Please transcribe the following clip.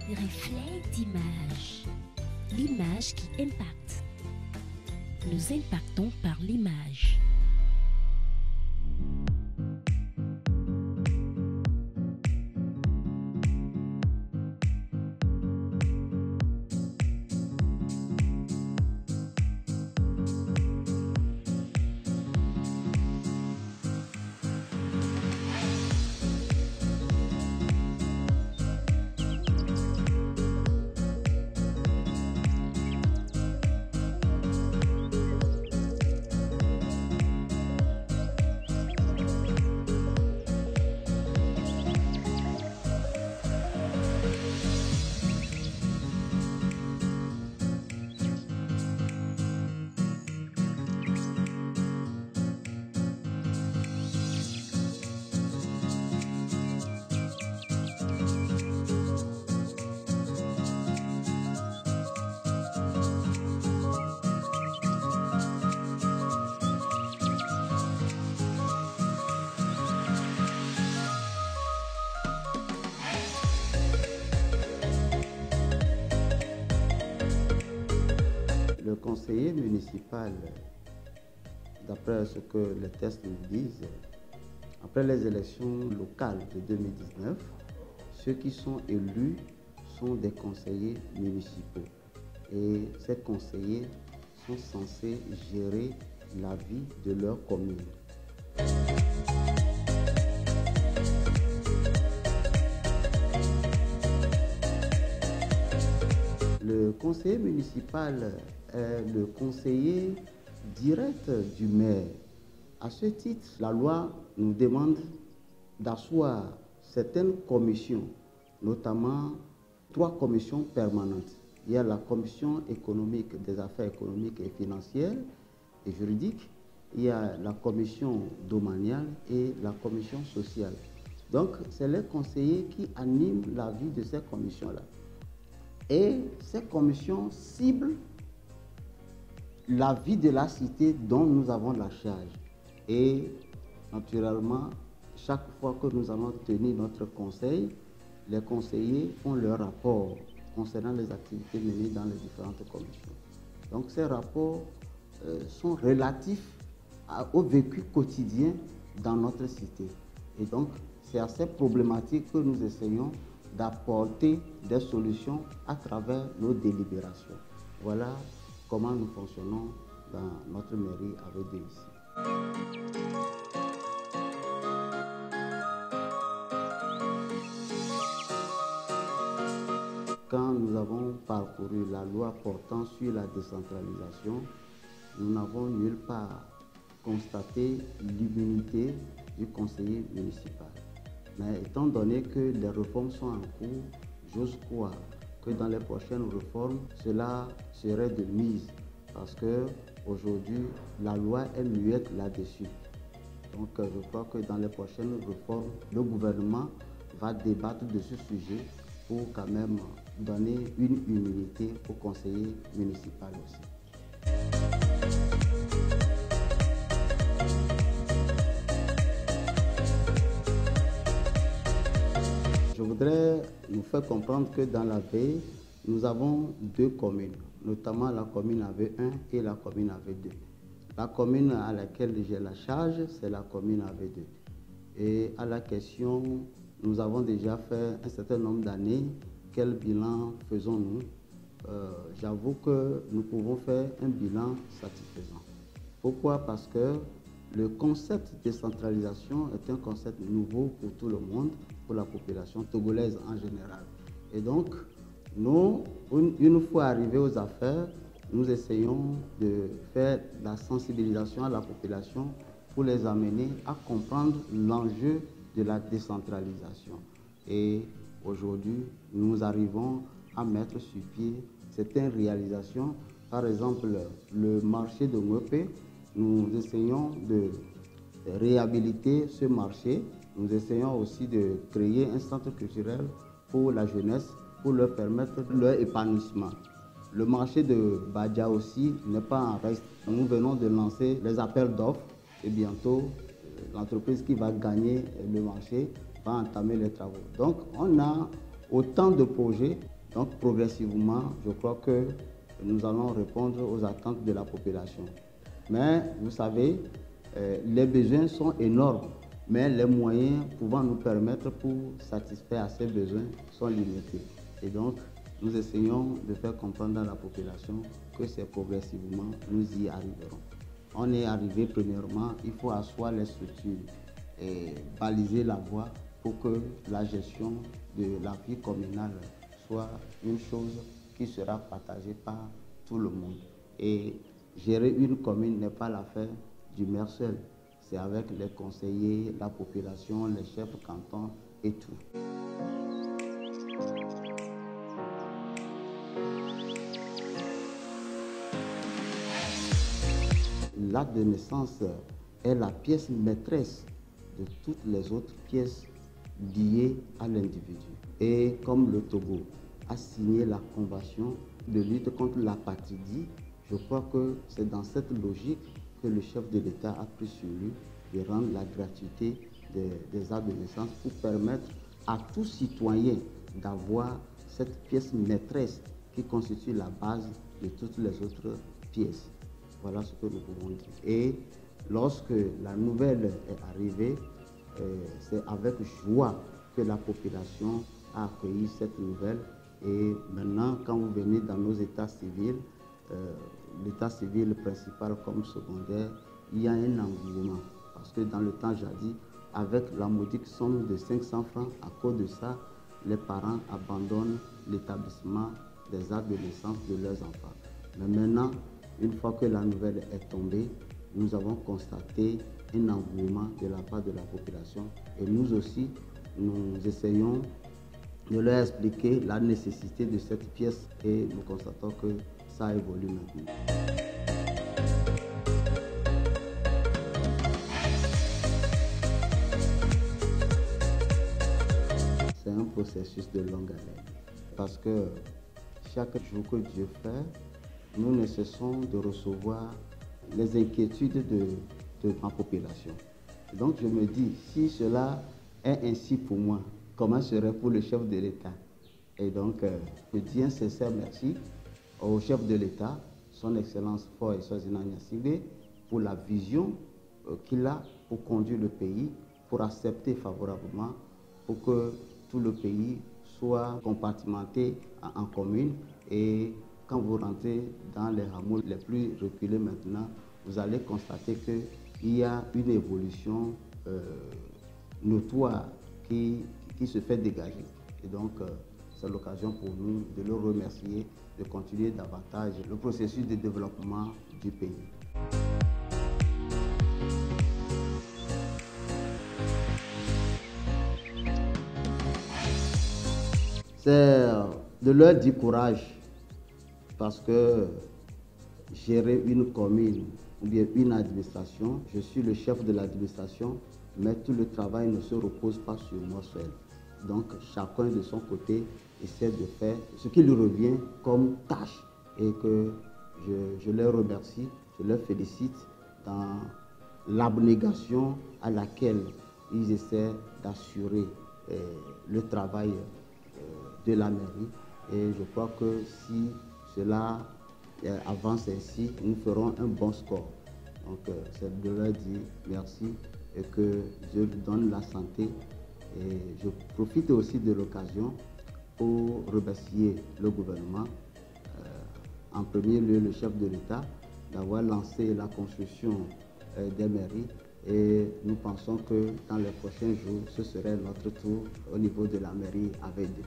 Reflet d'image. L'image qui impacte. Nous impactons par l'image. Le conseiller municipal, d'après ce que les tests nous disent, après les élections locales de 2019, ceux qui sont élus sont des conseillers municipaux. Et ces conseillers sont censés gérer la vie de leur commune. Le conseiller municipal est le conseiller direct du maire. À ce titre, la loi nous demande d'asseoir certaines commissions, notamment 3 commissions permanentes. Il y a la commission économique, des affaires économiques et financières et juridiques. Il y a la commission domaniale et la commission sociale. Donc, c'est les conseillers qui animent la vie de ces commissions-là. Et ces commissions ciblent la vie de la cité dont nous avons la charge. Et naturellement, chaque fois que nous allons tenir notre conseil, les conseillers font leur rapport concernant les activités menées dans les différentes commissions. Donc ces rapports sont relatifs au vécu quotidien dans notre cité. Et donc c'est à ces problématiques que nous essayons d'apporter des solutions à travers nos délibérations. Voilà comment nous fonctionnons dans notre mairie avec ici. Quand nous avons parcouru la loi portant sur la décentralisation, nous n'avons nulle part constaté l'immunité du conseiller municipal. Mais étant donné que les réformes sont en cours, j'ose croire que dans les prochaines réformes, cela serait de mise. Parce qu'aujourd'hui, la loi est muette là-dessus. Donc je crois que dans les prochaines réformes, le gouvernement va débattre de ce sujet pour quand même donner une immunité au conseiller municipal aussi. Je voudrais nous faire comprendre que dans la baie, nous avons 2 communes, notamment la commune AV1 et la commune AV2. La commune à laquelle j'ai la charge, c'est la commune AV2. Et à la question, nous avons déjà fait un certain nombre d'années, quel bilan faisons-nous? J'avoue que nous pouvons faire un bilan satisfaisant. Pourquoi? Parce que le concept de décentralisation est un concept nouveau pour tout le monde, pour la population togolaise en général. Et donc, nous, une fois arrivés aux affaires, nous essayons de faire la sensibilisation à la population pour les amener à comprendre l'enjeu de la décentralisation. Et aujourd'hui, nous arrivons à mettre sur pied certaines réalisations. Par exemple, le marché de Mwepe, nous essayons de réhabiliter ce marché. Nous essayons aussi de créer un centre culturel pour la jeunesse, pour leur permettre leur épanouissement. Le marché de Badja aussi n'est pas en reste. Nous venons de lancer les appels d'offres et bientôt, l'entreprise qui va gagner le marché va entamer les travaux. Donc, on a autant de projets Donc progressivement, je crois que nous allons répondre aux attentes de la population. Mais vous savez, les besoins sont énormes, mais les moyens pouvant nous permettre pour satisfaire à ces besoins sont limités. Et donc, nous essayons de faire comprendre à la population que c'est progressivement, nous y arriverons. On est arrivé premièrement, il faut asseoir les structures et baliser la voie pour que la gestion de la vie communale soit une chose qui sera partagée par tout le monde. Et gérer une commune n'est pas l'affaire du maire seul, c'est avec les conseillers, la population, les chefs de canton et tout. L'acte de naissance est la pièce maîtresse de toutes les autres pièces liées à l'individu. Et comme le Togo a signé la convention de lutte contre l'apatridie, je crois que c'est dans cette logique que le chef de l'État a pris sur lui de rendre la gratuité des actes de naissance pour permettre à tout citoyen d'avoir cette pièce maîtresse qui constitue la base de toutes les autres pièces. Voilà ce que nous pouvons dire. Et lorsque la nouvelle est arrivée, c'est avec joie que la population a accueilli cette nouvelle. Et maintenant, quand vous venez dans nos états civils, l'état civil principal comme secondaire, il y a un engouement. Parce que dans le temps jadis, avec la modique somme de 500 francs, à cause de ça, les parents abandonnent l'établissement des actes de naissance de leurs enfants. Mais maintenant, une fois que la nouvelle est tombée, nous avons constaté un engouement de la part de la population. Et nous aussi, nous essayons de leur expliquer la nécessité de cette pièce et nous constatons que ça évolue maintenant. C'est un processus de longue haleine parce que chaque jour que Dieu fait, nous ne cessons de recevoir les inquiétudes de ma population. Donc je me dis, si cela est ainsi pour moi, comment serait pour le chef de l'État? Et donc, je dis un sincère merci au chef de l'État, son Excellence Faure Eswazina Gnassingbé, pour la vision qu'il a pour conduire le pays, pour accepter favorablement, pour que tout le pays soit compartimenté en communes. Et quand vous rentrez dans les hameaux les plus reculés maintenant, vous allez constater qu'il y a une évolution notoire qui se fait dégager. Et donc, c'est l'occasion pour nous de le remercier, de continuer davantage le processus de développement du pays. C'est de leur dire courage, parce que gérer une commune ou bien une administration, je suis le chef de l'administration, mais tout le travail ne se repose pas sur moi seul. Donc chacun de son côté essaie de faire ce qui lui revient comme tâche et que je les remercie, je les félicite dans l'abnégation à laquelle ils essaient d'assurer le travail de la mairie. Et je crois que si cela avance ainsi, nous ferons un bon score. Donc c'est de leur dire merci et que Dieu lui donne la santé. Et je profite aussi de l'occasion pour remercier le gouvernement, en premier lieu le chef de l'État, d'avoir lancé la construction des mairies. Et nous pensons que dans les prochains jours, ce serait notre tour au niveau de la mairie avec eux.